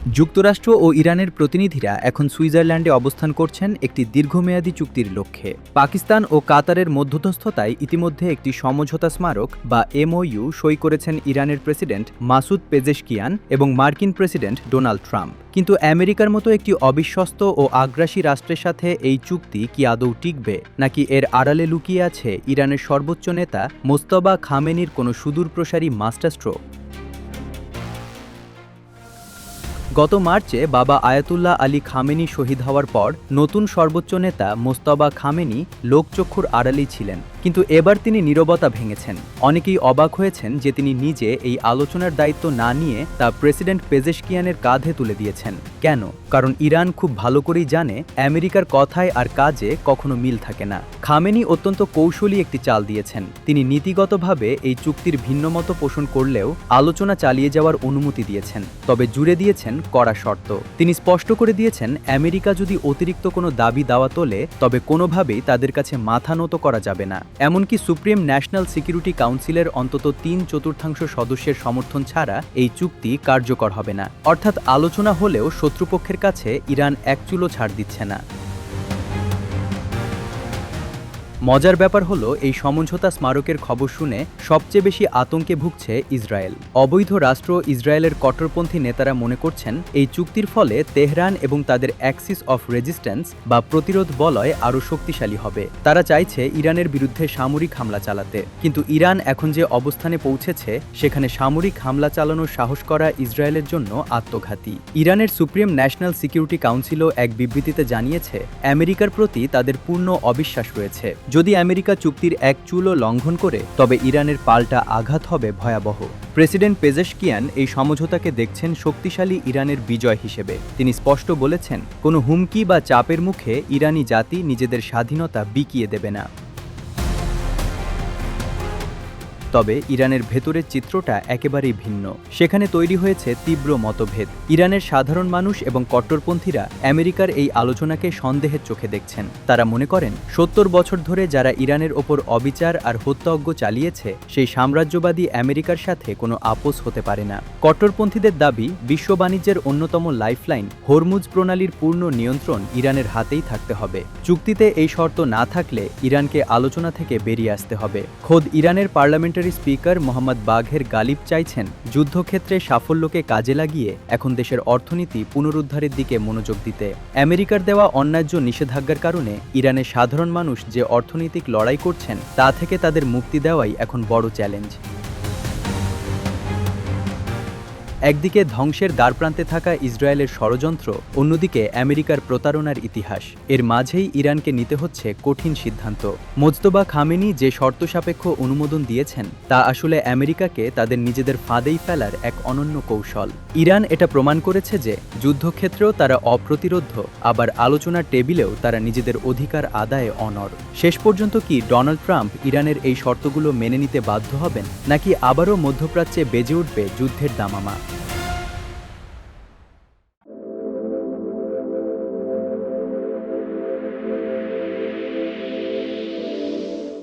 যুক্তরাষ্ট্র ও ইরানের প্রতিনিধিরা এখন সুইজারল্যান্ডে অবস্থান করছেন একটি দীর্ঘমেয়াদী চুক্তির লক্ষ্যে। পাকিস্তান ও কাতারের মধ্যস্থতায় ইতিমধ্যে একটি সমঝোতা স্মারক বা এমওইউ সই করেছেন ইরানের প্রেসিডেন্ট মাসুদ পেজেশকিয়ান এবং মার্কিন প্রেসিডেন্ট ডোনাল্ড ট্রাম্প। কিন্তু আমেরিকার মতো একটি অবিশ্বস্ত ও আগ্রাসী রাষ্ট্রের সাথে এই চুক্তি কি আদৌ টিকবে, নাকি এর আড়ালে লুকিয়ে আছে ইরানের সর্বোচ্চ নেতা মোজতবা খামেনির কোনো সুদূরপ্রসারী মাস্টারস্ট্রোক? গত মার্চে বাবা আয়াতুল্লাহ আলী খামেনি শহীদ হওয়ার পর নতুন সর্বোচ্চ নেতা মোজতবা খামেনি লোকচক্ষুর আড়ালেই ছিলেন, কিন্তু এবার তিনি নীরবতা ভেঙেছেন। অনেকেই অবাক হয়েছেন যে তিনি নিজে এই আলোচনার দায়িত্ব না নিয়ে তা প্রেসিডেন্ট পেজেশকিয়ানের কাঁধে তুলে দিয়েছেন। কেন? কারণ ইরান খুব ভালো করেই জানে আমেরিকার কথায় আর কাজে কখনো মিল থাকে না। খামেনি অত্যন্ত কৌশলী একটি চাল দিয়েছেন। তিনি নীতিগতভাবে এই চুক্তির ভিন্নমত পোষণ করলেও আলোচনা চালিয়ে যাওয়ার অনুমতি দিয়েছেন, তবে জুড়ে দিয়েছেন কড়া শর্ত। তিনি স্পষ্ট করে দিয়েছেন আমেরিকা যদি অতিরিক্ত কোনো দাবি দাওয়া তোলে তবে কোনোভাবেই তাদের কাছে মাথা নত করা যাবে না। এমনকি সুপ্রিম ন্যাশনাল সিকিউরিটি কাউন্সিলের অন্তত 3/4 সদস্যের সমর্থন ছাড়া এই চুক্তি কার্যকর হবে না। অর্থাৎ আলোচনা হলেও শত্রুপক্ষের কাছে ইরান এক চুলো ছাড় দিচ্ছে না। মজার ব্যাপার হলো, এই সমঝোতা স্মারকের খবর শুনে সবচেয়ে বেশি আতঙ্কে ভুগছে ইসরায়েল। অবৈধ রাষ্ট্র ইসরায়েলের কট্টরপন্থী নেতারা মনে করছেন এই চুক্তির ফলে তেহরান এবং তাদের অ্যাক্সিস অফ রেজিস্ট্যান্স বা প্রতিরোধ বলয় আরও শক্তিশালী হবে। তারা চাইছে ইরানের বিরুদ্ধে সামরিক হামলা চালাতে, কিন্তু ইরান এখন যে অবস্থানে পৌঁছেছে সেখানে সামরিক হামলা চালানোর সাহস করা ইসরায়েলের জন্য আত্মঘাতী। ইরানের সুপ্রিম ন্যাশনাল সিকিউরিটি কাউন্সিলও এক বিবৃতিতে জানিয়েছে আমেরিকার প্রতি তাদের পূর্ণ অবিশ্বাস রয়েছে। যদি আমেরিকা চুক্তির এক চুলও লঙ্ঘন করে তবে ইরানের পাল্টা আঘাত হবে ভয়াবহ। প্রেসিডেন্ট পেজেশকিয়ান এই সমঝোতাকে দেখছেন শক্তিশালী ইরানের বিজয় হিসেবে। তিনি স্পষ্ট বলেছেন, কোনো হুমকি বা চাপের মুখে ইরানি জাতি নিজেদের স্বাধীনতা বিকিয়ে দেবে না। তবে ইরানের ভেতরের চিত্রটা একেবারেই ভিন্ন। সেখানে তৈরি হয়েছে তীব্র মতভেদ। ইরানের সাধারণ মানুষ এবং কট্টরপন্থীরা আমেরিকার এই আলোচনাকে সন্দেহের চোখে দেখছেন। তারা মনে করেন 70 বছর ধরে যারা ইরানের ওপর অবিচার আর হত্যাযজ্ঞ চালিয়েছে সেই সাম্রাজ্যবাদী আমেরিকার সাথে কোনো আপোষ হতে পারে না। কট্টরপন্থীদের দাবি, বিশ্ব বাণিজ্যের অন্যতম লাইফলাইন হরমুজ প্রণালীর পূর্ণ নিয়ন্ত্রণ ইরানের হাতেই থাকতে হবে। চুক্তিতে এই শর্ত না থাকলে ইরানকে আলোচনা থেকে বেরিয়ে আসতে হবে। খোদ ইরানের পার্লামেন্টারি স্পিকার মোহাম্মদ বাঘের গালিব চাইছেন যুদ্ধক্ষেত্রে সাফল্যকে কাজে লাগিয়ে এখন দেশের অর্থনীতি পুনরুদ্ধারের দিকে মনোযোগ দিতে। আমেরিকার দেওয়া অন্যায্য নিষেধাজ্ঞার কারণে ইরানের সাধারণ মানুষ যে অর্থনৈতিক লড়াই করছেন তা থেকে তাদের মুক্তি দেওয়াই এখন বড় চ্যালেঞ্জ। একদিকে ধ্বংসের দ্বারপ্রান্তে থাকা ইসরায়েলের ষড়যন্ত্র, অন্যদিকে আমেরিকার প্রতারণার ইতিহাস। এর মাঝেই ইরানকে নিতে হচ্ছে কঠিন সিদ্ধান্ত। মোজতবা খামেনি যে শর্ত সাপেক্ষ অনুমোদন দিয়েছেন তা আসলে আমেরিকাকে তাদের নিজেদের ফাঁদেই ফেলার এক অনন্য কৌশল। ইরান এটা প্রমাণ করেছে যে যুদ্ধক্ষেত্রেও তারা অপ্রতিরোধ্য, আবার আলোচনার টেবিলেও তারা নিজেদের অধিকার আদায়ে অনড়। শেষ পর্যন্ত কি ডোনাল্ড ট্রাম্প ইরানের এই শর্তগুলো মেনে নিতে বাধ্য হবেন, নাকি আবারও মধ্যপ্রাচ্যে বেজে উঠবে যুদ্ধের দামামা?